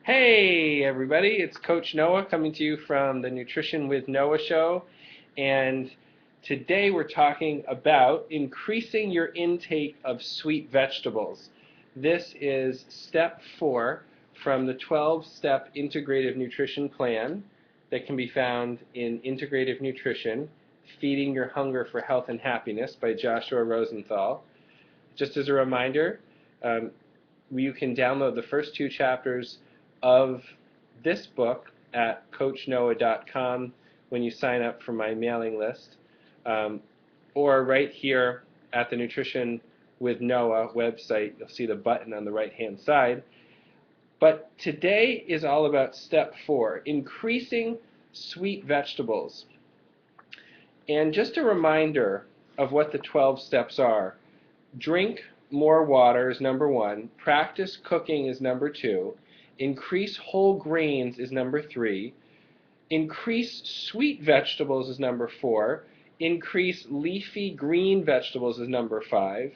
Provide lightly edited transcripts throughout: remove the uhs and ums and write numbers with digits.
Hey everybody, it's Coach Noah coming to you from the Nutrition with Noah show, and today we're talking about increasing your intake of sweet vegetables. This is step 4 from the 12-step integrative nutrition plan that can be found in Integrative Nutrition, Feeding Your Hunger for Health and Happiness by Joshua Rosenthal. Just as a reminder, you can download the first 2 chapters of this book at coachnoah.com when you sign up for my mailing list, or right here at the Nutrition with Noah website. You'll see the button on the right-hand side. But today is all about step 4, increasing sweet vegetables. And just a reminder of what the 12 steps are. Drink more water is number 1. Practice cooking is number 2. Increase whole grains is number 3. Increase sweet vegetables is number 4. Increase leafy green vegetables is number 5.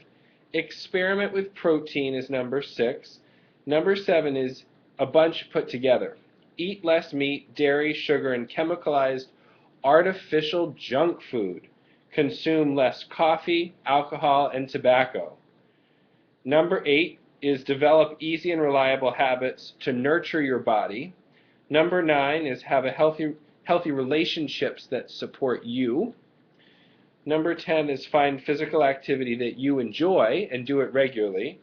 Experiment with protein is number 6. Number 7 is a bunch put together. Eat less meat, dairy, sugar, and chemicalized artificial junk food. Consume less coffee, alcohol, and tobacco. Number 8 is develop easy and reliable habits to nurture your body. Number 9 is have healthy relationships that support you. Number 10 is find physical activity that you enjoy and do it regularly.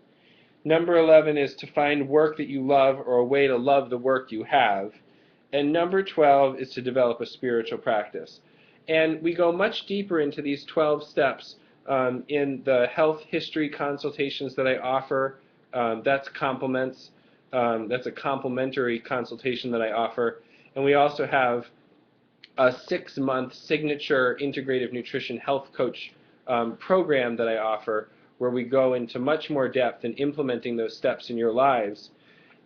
Number 11 is to find work that you love or a way to love the work you have. And number 12 is to develop a spiritual practice. And we go much deeper into these 12 steps in the health history consultations that I offer. That's a complimentary consultation that I offer. And we also have a 6-month signature integrative nutrition health coach program that I offer, where we go into much more depth in implementing those steps in your lives.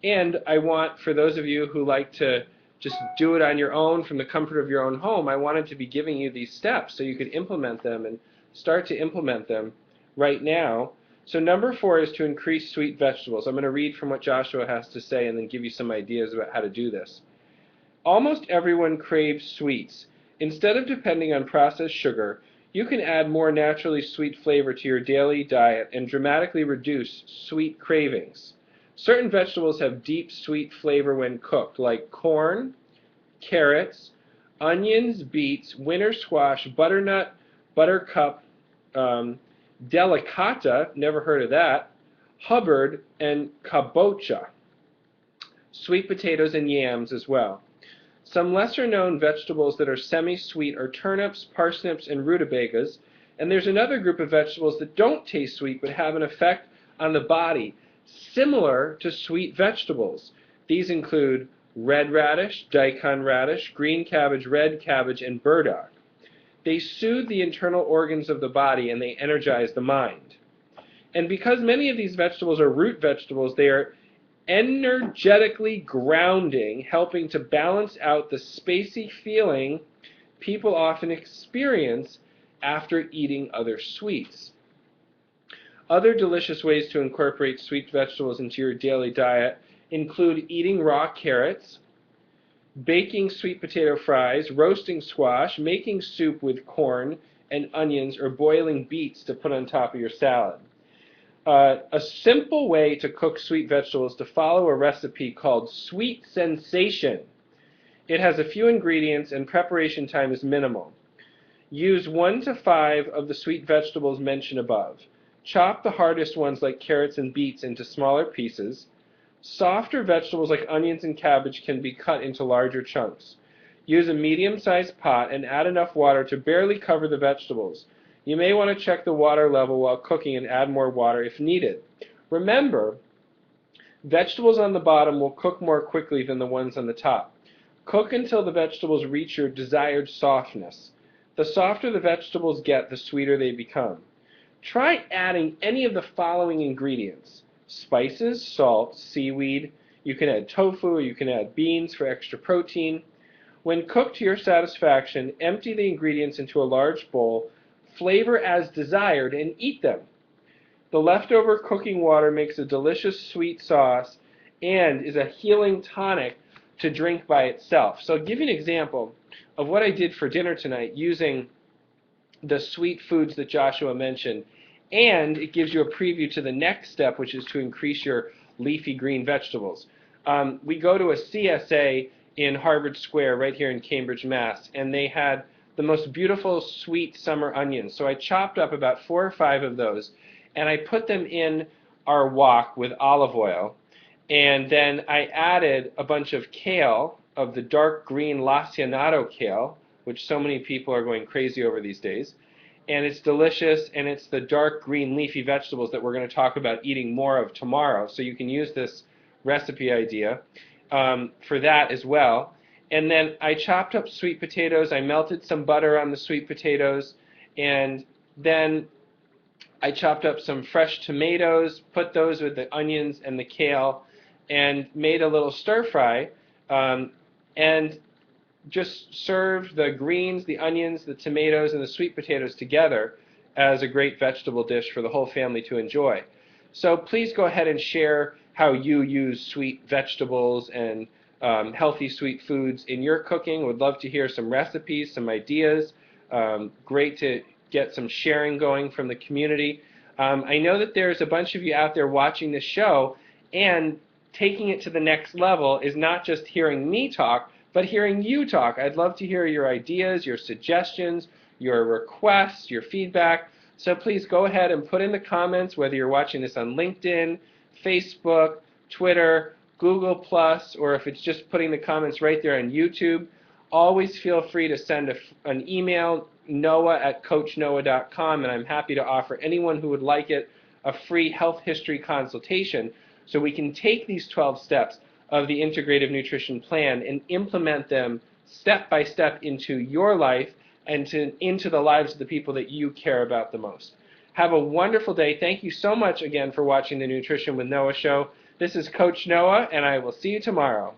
And I want, for those of you who like to just do it on your own from the comfort of your own home, I wanted to be giving you these steps so you could implement them and start to implement them right now. So number 4 is to increase sweet vegetables. I'm going to read from what Joshua has to say and then give you some ideas about how to do this. Almost everyone craves sweets. Instead of depending on processed sugar, you can add more naturally sweet flavor to your daily diet and dramatically reduce sweet cravings. Certain vegetables have deep sweet flavor when cooked, like corn, carrots, onions, beets, winter squash, butternut, buttercup, delicata, never heard of that, Hubbard, and kabocha. Sweet potatoes and yams as well. Some lesser-known vegetables that are semi-sweet are turnips, parsnips, and rutabagas, and there's another group of vegetables that don't taste sweet but have an effect on the body similar to sweet vegetables. These include red radish, daikon radish, green cabbage, red cabbage, and burdock. They soothe the internal organs of the body and they energize the mind. And because many of these vegetables are root vegetables, they are energetically grounding, helping to balance out the spacey feeling people often experience after eating other sweets. Other delicious ways to incorporate sweet vegetables into your daily diet include eating raw carrots, baking sweet potato fries, roasting squash, making soup with corn and onions, or boiling beets to put on top of your salad. A simple way to cook sweet vegetables is to follow a recipe called Sweet Sensation. It has a few ingredients and preparation time is minimal. Use 1 to 5 of the sweet vegetables mentioned above. Chop the hardest ones like carrots and beets into smaller pieces. Softer vegetables like onions and cabbage can be cut into larger chunks. Use a medium-sized pot and add enough water to barely cover the vegetables. You may want to check the water level while cooking and add more water if needed. Remember, vegetables on the bottom will cook more quickly than the ones on the top. Cook until the vegetables reach your desired softness. The softer the vegetables get, the sweeter they become. Try adding any of the following ingredients: spices, salt, seaweed. You can add tofu, or you can add beans for extra protein. When cooked to your satisfaction, empty the ingredients into a large bowl, flavor as desired, and eat them. The leftover cooking water makes a delicious sweet sauce, and is a healing tonic to drink by itself. So I'll give you an example of what I did for dinner tonight using the sweet foods that Joshua mentioned, and it gives you a preview to the next step, which is to increase your leafy green vegetables. We go to a CSA in Harvard Square right here in Cambridge, Mass, and they had the most beautiful sweet summer onions. So I chopped up about 4 or 5 of those, and I put them in our wok with olive oil, and then I added a bunch of kale, of the dark green lacinato kale, which so many people are going crazy over these days. And it's delicious, and it's the dark green leafy vegetables that we're going to talk about eating more of tomorrow. So you can use this recipe idea for that as well. And then I chopped up sweet potatoes. I melted some butter on the sweet potatoes, and then I chopped up some fresh tomatoes, put those with the onions and the kale, and made a little stir fry, and just served the greens, the onions, the tomatoes, and the sweet potatoes together as a great vegetable dish for the whole family to enjoy. So please go ahead and share how you use sweet vegetables and healthy sweet foods in your cooking. Would love to hear some recipes, some ideas. Great to get some sharing going from the community. I know that there's a bunch of you out there watching this show, and taking it to the next level is not just hearing me talk, but hearing you talk. I'd love to hear your ideas, your suggestions, your requests, your feedback. So please go ahead and put in the comments, whether you're watching this on LinkedIn, Facebook, Twitter, Google+, or if it's just putting the comments right there on YouTube. Always feel free to send an email, noah@coachnoah.com, and I'm happy to offer anyone who would like it a free health history consultation so we can take these 12 steps of the integrative nutrition plan and implement them step by step into your life and into the lives of the people that you care about the most. Have a wonderful day. Thank you so much again for watching the Nutrition with Noah show. This is Coach Noah, and I will see you tomorrow.